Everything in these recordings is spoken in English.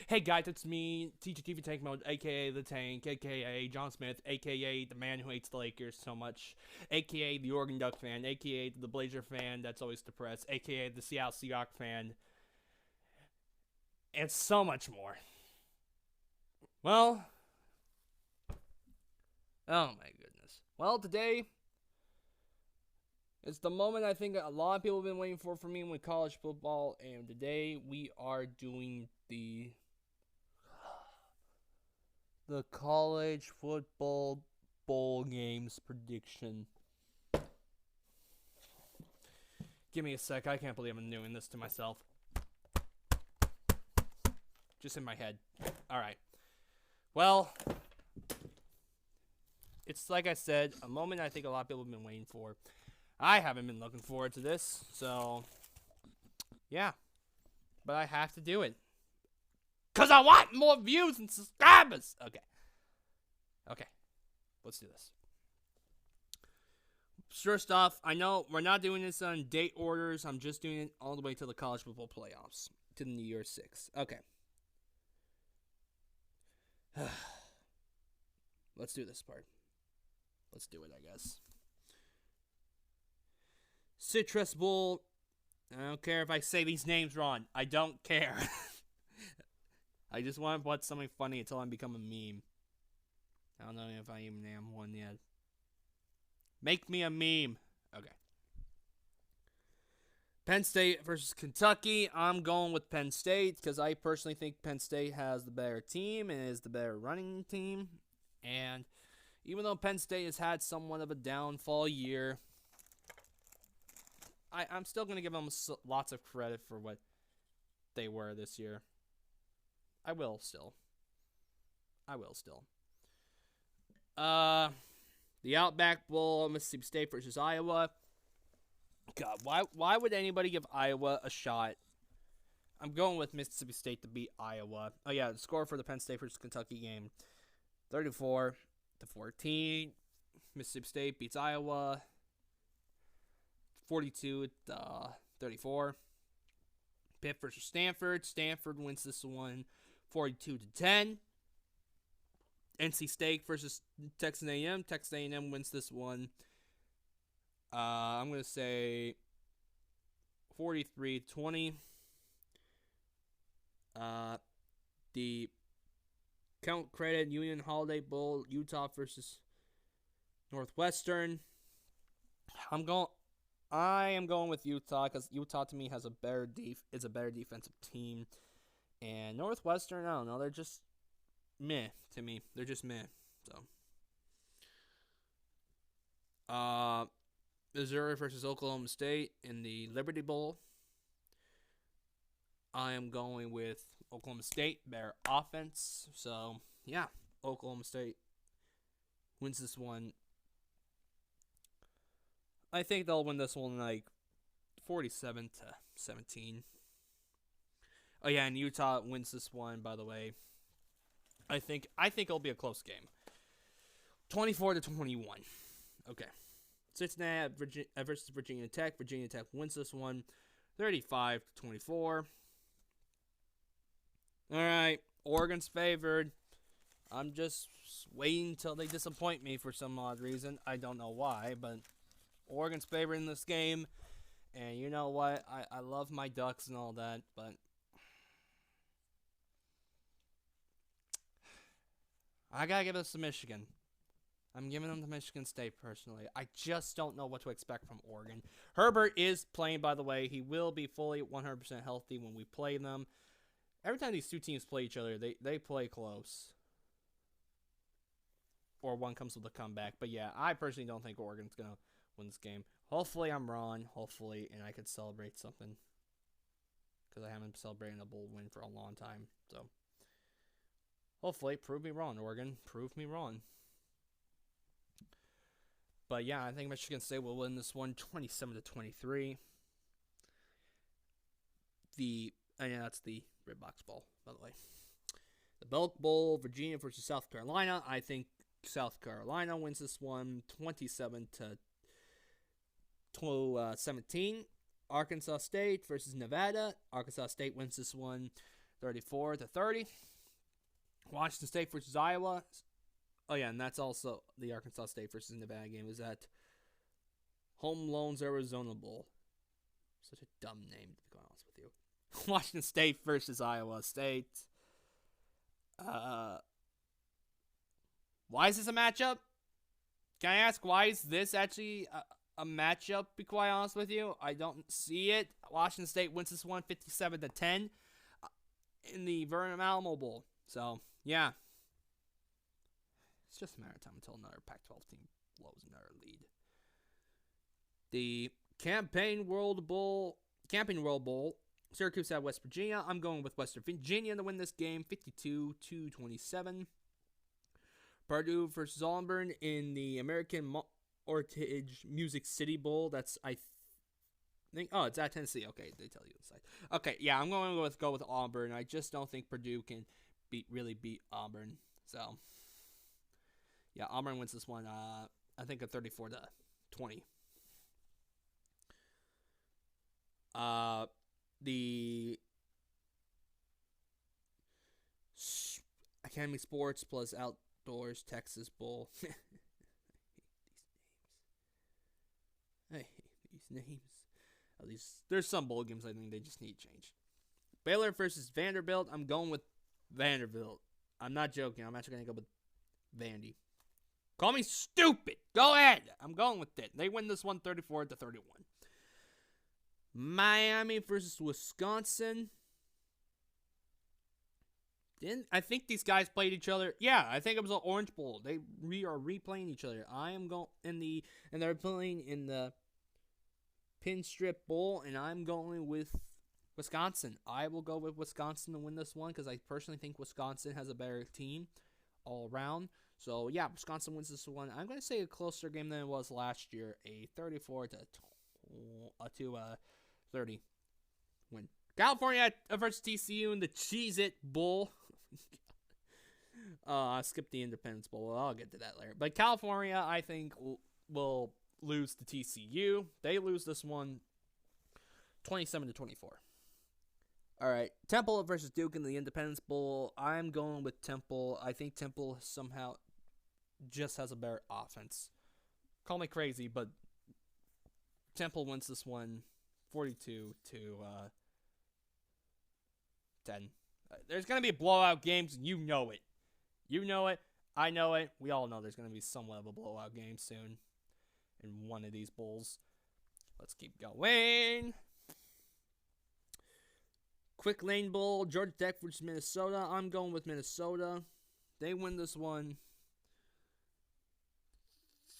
Hey guys, it's me, Teacher TV Tank Mode, aka The Tank, aka John Smith, aka the man who hates the Lakers so much, aka the Oregon Duck fan, aka the Blazer fan that's always depressed, aka the Seattle Seahawks fan, and so much more. Well, oh my goodness. Well, today it's the moment I think a lot of people have been waiting for me with college football, and today we are doing the college football bowl games prediction. Give me a sec. I can't believe I'm doing this to myself. Just in my head. Alright. Well, it's like I said, a moment I think a lot of people have been waiting for. I haven't been looking forward to this, so yeah. But I have to do it. Because I want more views and subscribers. Okay. Let's do this. First off, I know we're not doing this on date orders. I'm just doing it all the way to the college football playoffs. To the New Year's 6. Okay. Let's do this part. Let's do it, I guess. Citrus Bowl. I don't care if I say these names wrong. I don't care. I just want to put something funny until I become a meme. I don't know if I even am one yet. Make me a meme. Okay. Penn State versus Kentucky. I'm going with Penn State because I personally think Penn State has the better team and is the better running team. And even though Penn State has had somewhat of a downfall year, I'm still going to give them lots of credit for what they were this year. I will still. The Outback Bowl, Mississippi State versus Iowa. God, why would anybody give Iowa a shot? I'm going with Mississippi State to beat Iowa. Oh yeah, the score for the Penn State versus Kentucky game, 34-14. Mississippi State beats Iowa 42-34. Pitt versus Stanford. Stanford wins this one 42-10. NC State versus Texas A&M. Texas A&M wins this one. I'm going to say 43-20. The Count Credit Union Holiday Bowl, Utah versus Northwestern. I am going with Utah because Utah to me has a better defensive team, and Northwestern, I don't know, they're just meh to me. They're just meh. So, Missouri versus Oklahoma State in the Liberty Bowl. I am going with Oklahoma State, better offense. So, yeah, Oklahoma State wins this one. I think they'll win this one like 47-17. Oh yeah, and Utah wins this one, by the way. I think it'll be a close game. 24-21. Okay. Cincinnati versus Virginia Tech. Virginia Tech wins this one 35-24. All right, Oregon's favored. I'm just waiting until they disappoint me for some odd reason. I don't know why, but Oregon's favored in this game. And you know what? I love my Ducks and all that, but I gotta give this to Michigan. I'm giving them to Michigan State personally. I just don't know what to expect from Oregon. Herbert is playing, by the way. He will be fully 100% healthy when we play them. Every time these two teams play each other, they play close. Or one comes with a comeback. But yeah, I personally don't think Oregon's going to win this game. Hopefully I'm wrong. Hopefully, and I could celebrate something. Because I haven't celebrated a bowl win for a long time. So, hopefully, prove me wrong, Oregon. Prove me wrong. But yeah, I think Michigan State will win this one 27-23. That's the Red Box Bowl, by the way. The Belk Bowl, Virginia versus South Carolina. I think South Carolina wins this one 27-17. Arkansas State versus Nevada. Arkansas State wins this one 34-30. Washington State versus Iowa. Oh yeah, and that's also the Arkansas State versus Nevada game. Is at Home Loans Arizona Bowl. Such a dumb name, to be quite honest with you. Washington State versus Iowa State. Why is this a matchup? Can I ask why is this actually a matchup, to be quite honest with you? I don't see it. Washington State wins this one 57-10 in the Vernon Alamo Bowl. So, yeah. It's just a matter of time until another Pac-12 team blows another lead. The Campaign World Bowl, Syracuse at West Virginia. I'm going with West Virginia to win this game, 52-27. Purdue versus Auburn in the American Heritage Music City Bowl. That's, I think, it's at Tennessee. Okay, they tell you the site. Okay, yeah, I'm going to go with Auburn. I just don't think Purdue can really beat Auburn. So, yeah, Auburn wins this one. I think a 34-20. The Academy Sports plus Outdoors Texas Bowl. I hate these names. At least there's some bowl games I think they just need change. Baylor versus Vanderbilt. I'm going with Vanderbilt. I'm not joking. I'm actually going to go with Vandy. Call me stupid. Go ahead. I'm going with it. They win this one 34-31. Miami versus Wisconsin. I think these guys played each other. Yeah, I think it was an Orange Bowl. They are replaying each other. I am going and they're playing in the Pinstrip Bowl, and I'm going with Wisconsin. I will go with Wisconsin to win this one because I personally think Wisconsin has a better team all around. So yeah, Wisconsin wins this one. I'm going to say a closer game than it was last year, a 34-30 win. California versus TCU in the Cheez-It Bowl. I skipped the Independence Bowl. I'll get to that later. But California, I think, will lose to TCU. They lose this one 27-24. All right, Temple versus Duke in the Independence Bowl. I'm going with Temple. I think Temple somehow just has a better offense. Call me crazy, but Temple wins this one 42-10. There's going to be blowout games. You know it. You know it. I know it. We all know there's going to be some level blowout game soon in one of these bowls. Let's keep going. Quick Lane Bowl, Georgia Tech versus Minnesota. I'm going with Minnesota. They win this one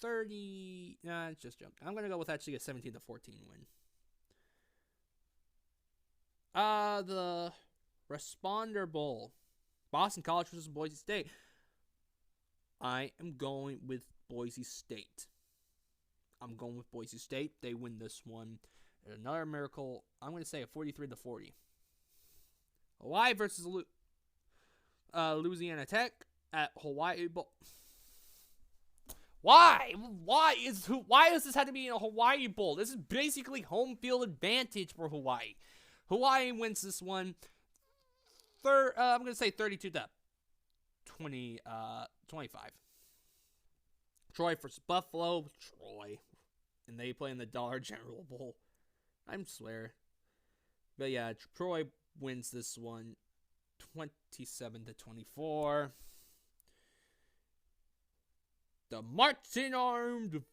30. Nah, it's just joking. I'm going to go with actually a 17-14 win. The Responder Bowl, Boston College versus Boise State. I am going with Boise State. I'm going with Boise State. They win this one. Another miracle. I'm going to say a 43-40. Hawaii versus Louisiana Tech at Hawaii Bowl. Why? Why does this have to be in a Hawaii Bowl? This is basically home field advantage for Hawaii. Hawaii wins this one. I'm going to say 32-25. Troy versus Buffalo. Troy. And they play in the Dollar General Bowl. I swear. But yeah, Troy wins this one 27-24. The Marching Armed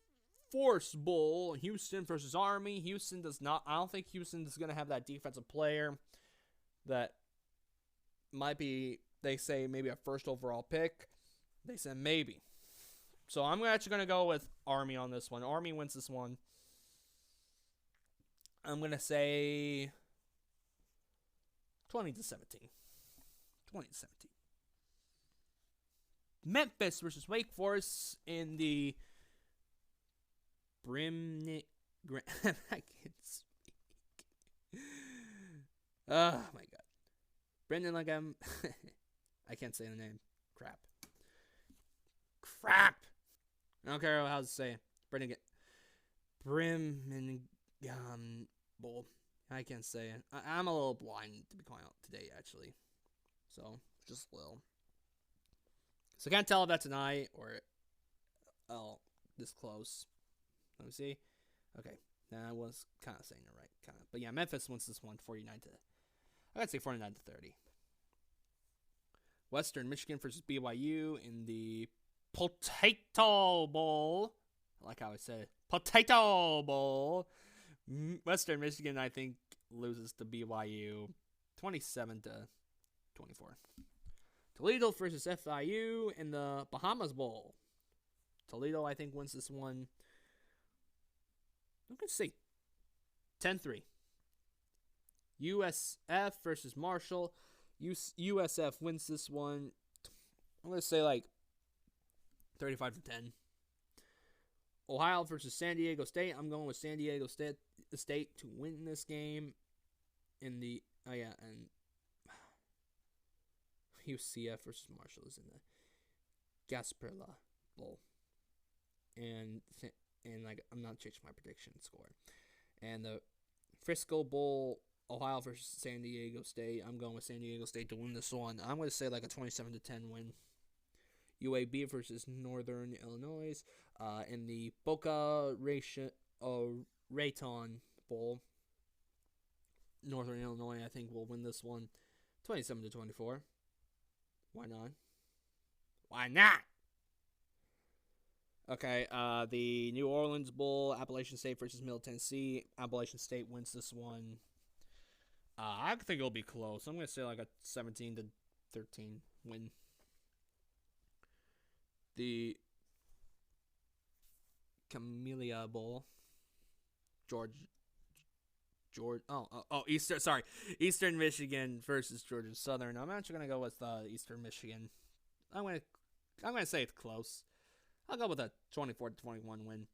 Force Bowl, Houston versus Army. Houston does not. I don't think Houston is going to have that defensive player that might be, they say, maybe a first overall pick. They said maybe. So I'm actually going to go with Army on this one. Army wins this one. I'm going to say 20-17. 20-17. Memphis versus Wake Forest in the I can't speak. Oh my god. Brendan, like I can't say the name. Crap. I don't care how to say it. Brendan Bowl. I can't say it. I'm a little blind to be quiet today, actually. So, just a little. So, I can't tell if that's an I or this close. Let me see. Okay. I was kind of saying it right. Kind of. But yeah, Memphis wins this one 49 to... I'd say 49 to 30. Western Michigan versus BYU in the Potato Bowl. I like how I said it. Potato Bowl. Western Michigan, I think, loses to BYU 27 to 24. Toledo versus FIU in the Bahamas Bowl. Toledo, I think, wins this one. Let's see. 10-3. USF versus Marshall. USF wins this one. I'm going to say like 35 to 10. Ohio versus San Diego State. I'm going with San Diego State to win this game. In the and UCF versus Marshall is in the Gasparilla Bowl. And like I'm not changing my prediction score. And the Frisco Bowl, Ohio versus San Diego State. I'm going with San Diego State to win this one. I'm going to say like a 27 to 10 win. UAB versus Northern Illinois in the Boca Raton Bowl. Northern Illinois, I think, will win this one 27 to 24. Why not? Why not? Okay, the New Orleans Bowl, Appalachian State versus Middle Tennessee. Appalachian State wins this one. I think it'll be close. I'm going to say like a 17 to 13 win. The Camellia Bowl, Eastern Michigan versus Georgia Southern. I'm actually gonna go with Eastern Michigan. I'm gonna say it's close. I'll go with a 24 to 21 win.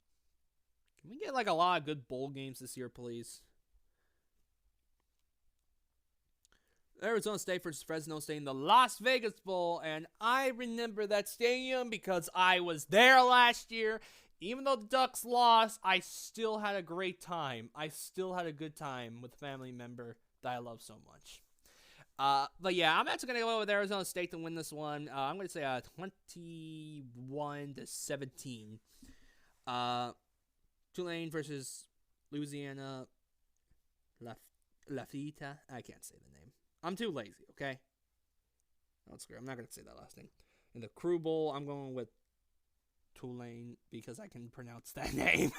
Can we get like a lot of good bowl games this year, please? Arizona State versus Fresno State in the Las Vegas Bowl, and I remember that stadium because I was there last year. Even though the Ducks lost, I still had a great time. I still had a good time with a family member that I love so much. But yeah, I'm actually going to go with Arizona State to win this one. I'm going to say 21 to 17. Tulane versus Louisiana Lafayette. I can't say the name. I'm too lazy, okay? I'm not going to say that last name. In the Crew Bowl, I'm going with Tulane because I can pronounce that name.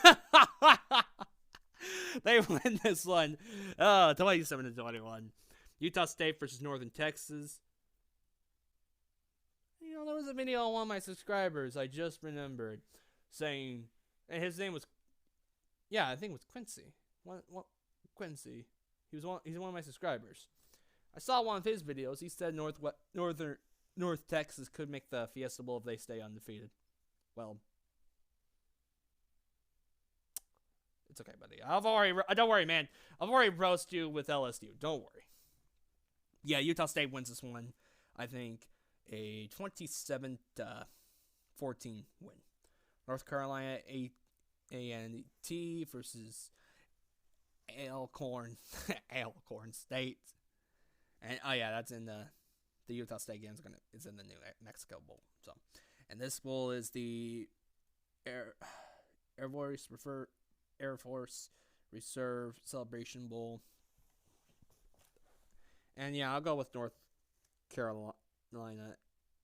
They win this one 27 to 21. Utah State versus Northern Texas. You know, there was a video on one of my subscribers I just remembered saying, and his name was, I think it was Quincy. What Quincy? He's one of my subscribers. I saw one of his videos. He said North Texas could make the Fiesta Bowl if they stay undefeated. Well, it's okay, buddy. Don't worry, man. I've already roasted you with LSU. Don't worry. Yeah, Utah State wins this one. I think a 27 to 14 win. North Carolina A&T versus Alcorn State. And that's in the Utah State game is in the New Mexico Bowl. So, and this bowl is the Air Force Reserve Celebration Bowl. And I'll go with North Carolina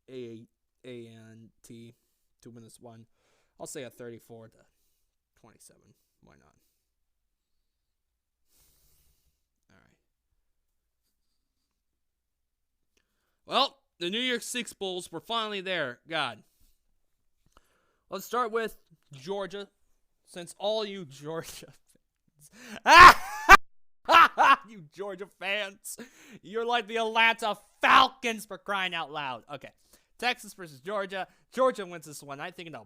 A&T to win this one. I'll say a 34 to 27. Why not? Well, the New Year's Six Bowls were finally there. God. Let's start with Georgia, since all you Georgia fans, you Georgia fans, you're like the Atlanta Falcons for crying out loud. Okay, Texas versus Georgia. Georgia wins this one. I think in a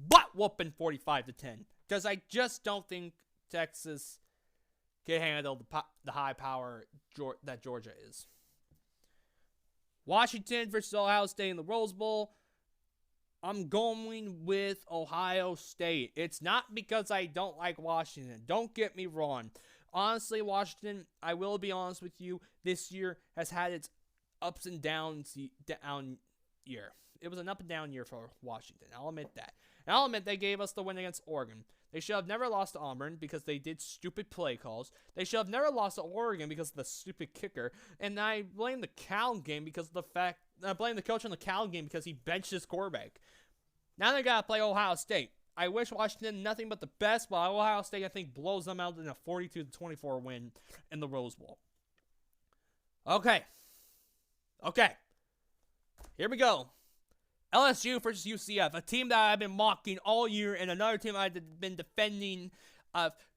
butt whooping 45 to 10, because I just don't think Texas can handle the high power that Georgia is. Washington versus Ohio State in the Rose Bowl. I'm going with Ohio State. It's not because I don't like Washington. Don't get me wrong. Honestly, Washington, I will be honest with you, this year has had its ups and downs down year. It was an up and down year for Washington. I'll admit that. And I'll admit they gave us the win against Oregon. They should have never lost to Auburn because they did stupid play calls. They should have never lost to Oregon because of the stupid kicker. And I blame the Cal game because of the fact I blame the coach on the Cal game because he benched his quarterback. Now they gotta play Ohio State. I wish Washington nothing but the best, but Ohio State I think blows them out in a 42-24 win in the Rose Bowl. Okay. Here we go. LSU versus UCF, a team that I've been mocking all year, and another team I've been defending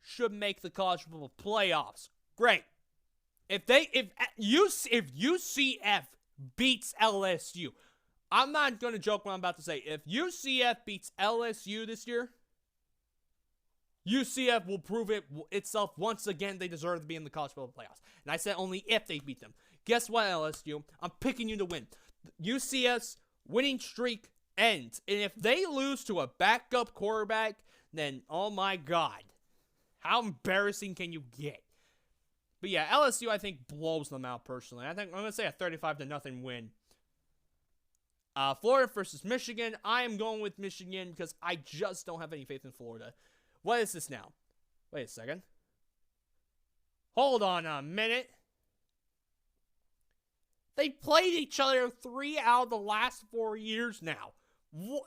should make the college football playoffs. Great. If UCF beats LSU, I'm not going to joke what I'm about to say. If UCF beats LSU this year, UCF will prove itself once again. They deserve to be in the college football playoffs. And I said only if they beat them. Guess what, LSU? I'm picking you to win. UCF's winning streak ends. And if they lose to a backup quarterback, then oh my God. How embarrassing can you get? But yeah, LSU I think blows them out personally. I think I'm going to say a 35-0 win. Florida versus Michigan. I am going with Michigan because I just don't have any faith in Florida. What is this now? Wait a second. Hold on a minute. They played each other 3 out of the last 4 years now.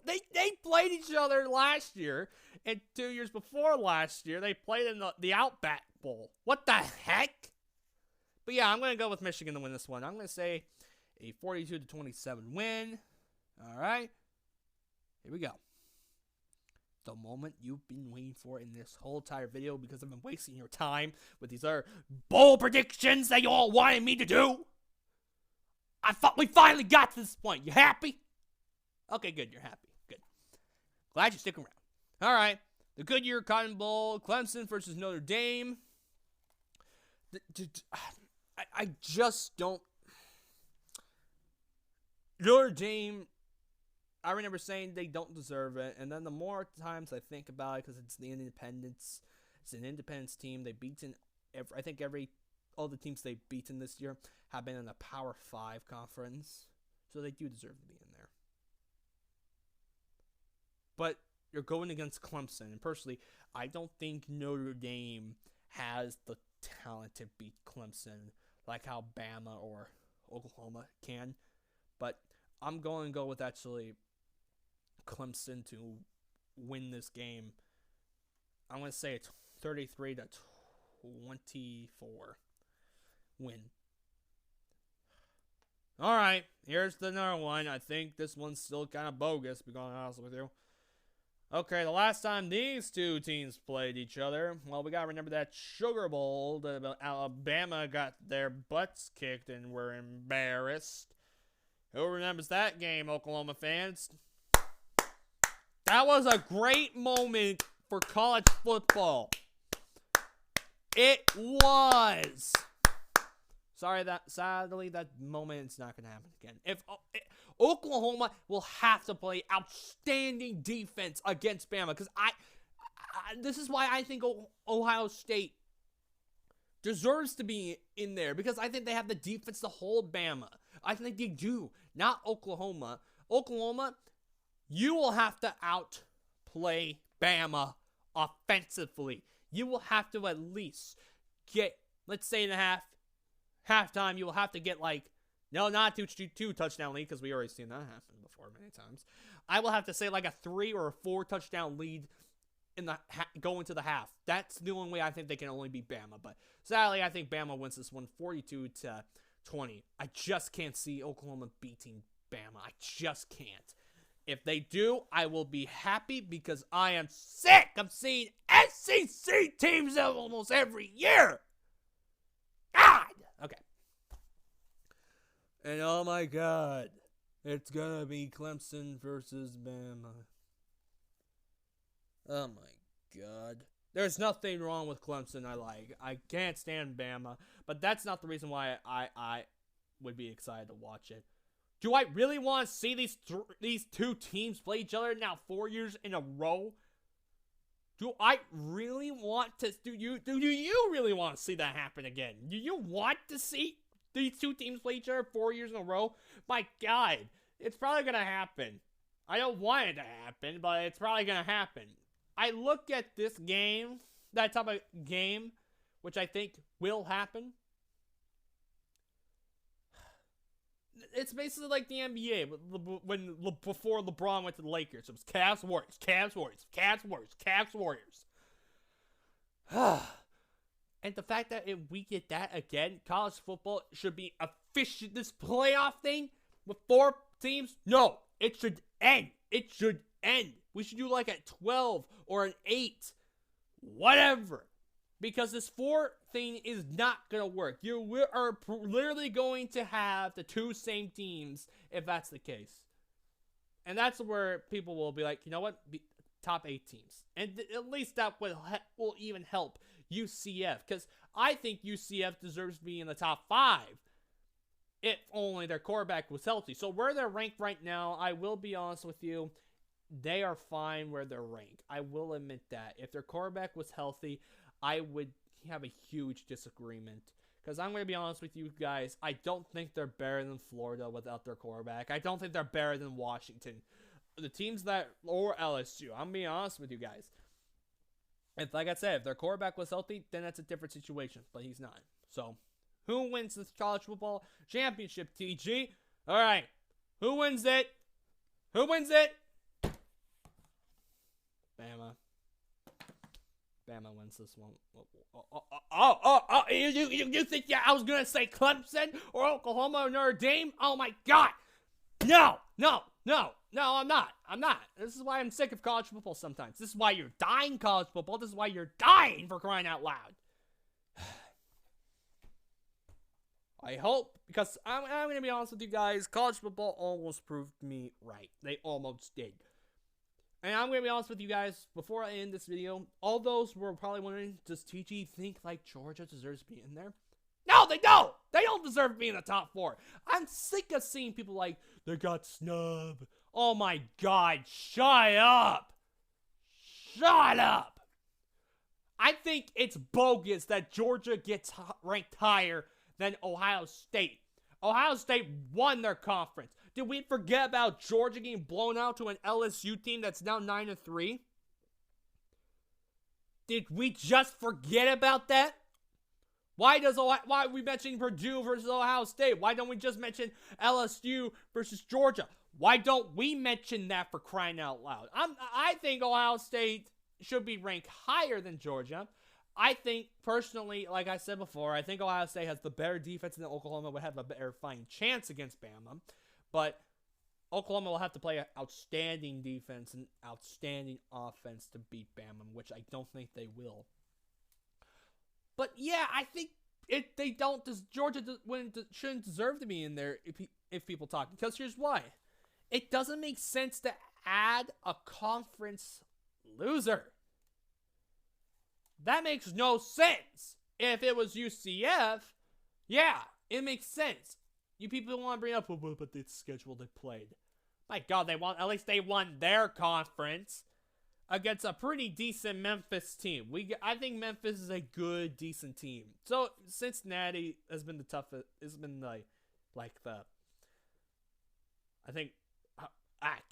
They played each other last year, and 2 years before last year, they played in the Outback Bowl. What the heck? But yeah, I'm going to go with Michigan to win this one. I'm going to say a 42-27 win. All right. Here we go. The moment you've been waiting for in this whole entire video because I've been wasting your time with these other bowl predictions that you all wanted me to do. I thought we finally got to this point. You happy? Okay, good. You're happy. Good. Glad you stick around. All right. The Goodyear Cotton Bowl, Clemson versus Notre Dame. I just don't. Notre Dame, I remember saying they don't deserve it. And then the more times I think about it, because it's the Independence, it's an Independence team. They've beaten, all the teams they've beaten this year have been in the Power 5 conference. So they do deserve to be in there. But you're going against Clemson. And personally, I don't think Notre Dame has the talent to beat Clemson like how Bama or Oklahoma can. But I'm going to go with actually Clemson to win this game. I'm going to say it's 33-24 win. All right, here's another one. I think this one's still kind of bogus, to be honest with you. Okay, the last time these two teams played each other, well, we got to remember that Sugar Bowl. Alabama got their butts kicked and were embarrassed. Who remembers that game, Oklahoma fans? That was a great moment for college football. It was. Sadly, that moment is not going to happen again. Oklahoma will have to play outstanding defense against Bama, because this is why I think Ohio State deserves to be in there, because I think they have the defense to hold Bama. I think they do, not Oklahoma. Oklahoma, you will have to outplay Bama offensively. You will have to at least get, let's say in the halftime, you will have to get not two touchdown lead, because we already seen that happen before many times. I will have to say a 3 or a 4 touchdown lead going to the half. That's the only way I think they can only beat Bama. But sadly, I think Bama wins this one 42-20. I just can't see Oklahoma beating Bama. I just can't. If they do, I will be happy, because I am sick of seeing SEC teams almost every year. God! Okay. And oh my God, it's gonna be Clemson versus Bama. Oh my God. There's nothing wrong with Clemson I like. I can't stand Bama, but that's not the reason why I would be excited to watch it. Do I really want to see these two teams play each other now 4 years in a row? Do I really want to? Do you really want to see that happen again? Do you want to see these two teams play each other 4 years in a row, my God, it's probably going to happen. I don't want it to happen, but it's probably going to happen. I look at this game, that type of game, which I think will happen. It's basically like the NBA before LeBron went to the Lakers. It was Cavs, Warriors, Cavs, Warriors, Cavs, Warriors, Cavs, Warriors. And the fact that if we get that again, college football should be efficient. This playoff thing with 4 teams, no, it should end. It should end. We should do like a 12 or an 8, whatever. Because this 4 thing is not going to work. You are literally going to have the 2 same teams if that's the case. And that's where people will be like, you know what? Top 8 teams. And at least that will even help UCF. Because I think UCF deserves to be in the top 5. If only their quarterback was healthy. So where they're ranked right now, I will be honest with you, they are fine where they're ranked. I will admit that. If their quarterback was healthy, I would have a huge disagreement. Because I'm going to be honest with you guys, I don't think they're better than Florida without their quarterback. I don't think they're better than Washington. The teams that, or LSU, I'm being honest with you guys. If, like I said, if their quarterback was healthy, then that's a different situation. But he's not. So, who wins this college football championship, TG? Alright, who wins it? Who wins it? Bama. Bama wins this one. You think I was going to say Clemson or Oklahoma or Notre Dame? Oh my God. No, I'm not. This is why I'm sick of college football sometimes. This is why you're dying college football. This is why you're dying, for crying out loud. I hope, because I'm going to be honest with you guys, college football almost proved me right. They almost did. And I'm going to be honest with you guys, before I end this video, all those were probably wondering, does TG think like Georgia deserves to be in there? No, they don't! They don't deserve to be in the top 4. I'm sick of seeing people like, they got snubbed. Oh my God, shut up! Shut up! I think it's bogus that Georgia gets ranked higher than Ohio State. Ohio State won their conference. Did we forget about Georgia getting blown out to an LSU team that's now 9-3? Did we just forget about that? Why are we mentioning Purdue versus Ohio State? Why don't we just mention LSU versus Georgia? Why don't we mention that, for crying out loud? I think Ohio State should be ranked higher than Georgia. I think, personally, like I said before, I think Ohio State has the better defense, and Oklahoma would have a better fighting chance against Bama. But Oklahoma will have to play an outstanding defense and outstanding offense to beat Bama, which I don't think they will. But yeah, I think Georgia shouldn't deserve to be in there if people talk. Because here's why. It doesn't make sense to add a conference loser. That makes no sense. If it was UCF, yeah, it makes sense. You people want to bring up, but the schedule they played. My God, at least they won their conference against a pretty decent Memphis team. I think Memphis is a good, decent team. So Cincinnati has been the toughest. It's been I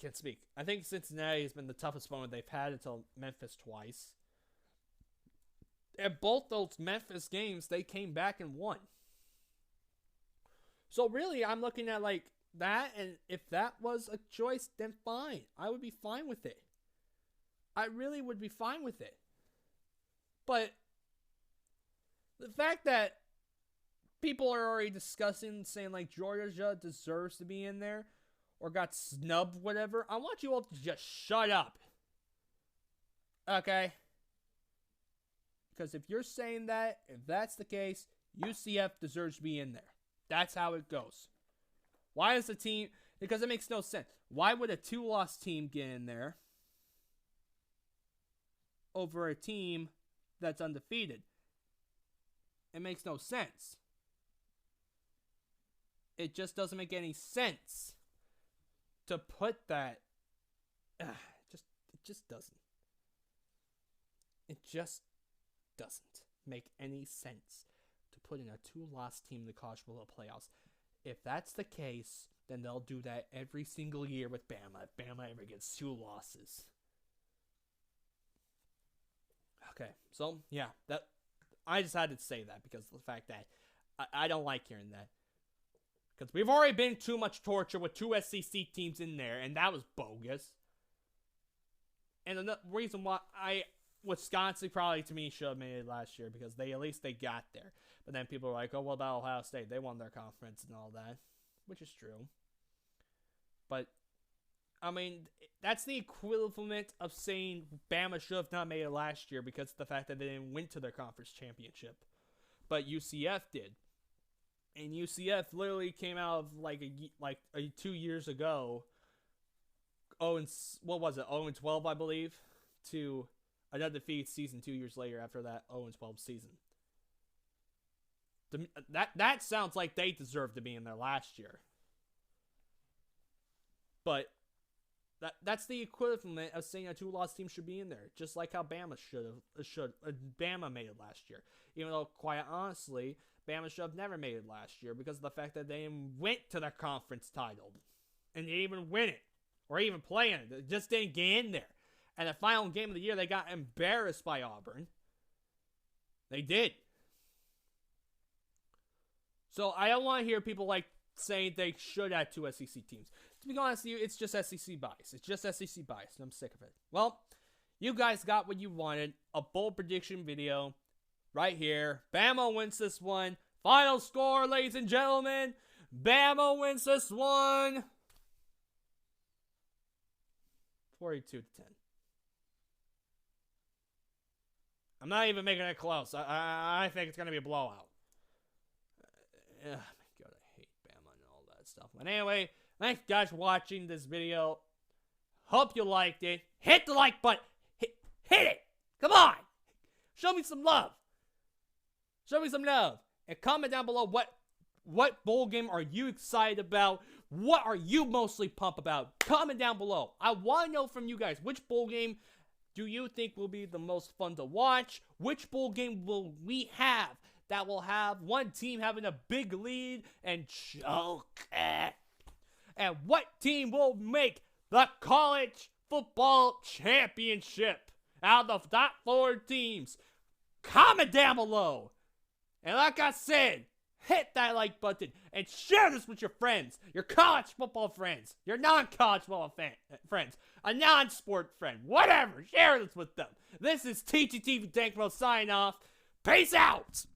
can't speak. I think Cincinnati has been the toughest opponent they've had until Memphis twice. At both those Memphis games, they came back and won. So really, I'm looking at like that, and if that was a choice, then fine. I would be fine with it. I really would be fine with it. But the fact that people are already discussing, saying like Georgia deserves to be in there, or got snubbed, whatever, I want you all to just shut up. Okay? Because if you're saying that, if that's the case, UCF deserves to be in there. That's how it goes. Why is the team... Because it makes no sense. Why would a 2-loss team get in there over a team that's undefeated? It makes no sense. It just doesn't make any sense to put that... It just doesn't. It just doesn't make any sense to putting a 2-loss team in the college football playoffs. If that's the case, then they'll do that every single year with Bama if Bama ever gets 2 losses. Okay, so yeah, that I decided to say that because of the fact that I don't like hearing that. Because we've already been too much torture with 2 SEC teams in there, and that was bogus. And the reason why Wisconsin probably to me should have made it last year because at least they got there. But then people are like, oh, what about Ohio State? They won their conference and all that, which is true. But, I mean, that's the equivalent of saying Bama should have not made it last year because of the fact that they didn't win to their conference championship. But UCF did. And UCF literally came out of like 2 years ago. What was it? 0-12, I believe, to another defeated season 2 years later after that 0-12 season. That sounds like they deserve to be in there last year. But that's the equivalent of saying a 2-loss team should be in there, just like how Bama Bama made it last year. Even though, quite honestly, Bama should have never made it last year because of the fact that they went to the conference title and they didn't even win it or even play in it. They just didn't get in there. And the final game of the year, they got embarrassed by Auburn. They did. So I don't want to hear people like saying they should have 2 SEC teams. To be honest with you, it's just SEC bias. It's just SEC bias, and I'm sick of it. Well, you guys got what you wanted. A bold prediction video right here. Bama wins this one. Final score, ladies and gentlemen. Bama wins this one. 42-10. I'm not even making it close. I think it's going to be a blowout. Oh my god, I hate Bama and all that stuff. But anyway, thanks guys for watching this video. Hope you liked it. Hit the like button. Hit it. Come on. Show me some love. Show me some love. And comment down below what bowl game are you excited about? What are you mostly pumped about? Comment down below. I want to know from you guys, which bowl game do you think will be the most fun to watch? Which bowl game will we have that will have one team having a big lead and choke it? And what team will make the college football championship out of the top 4 teams? Comment down below. And like I said, hit that like button and share this with your friends, your college football friends, your non-college football friends, a non-sport friend, whatever. Share this with them. This is TGTV Dankmo signing off. Peace out.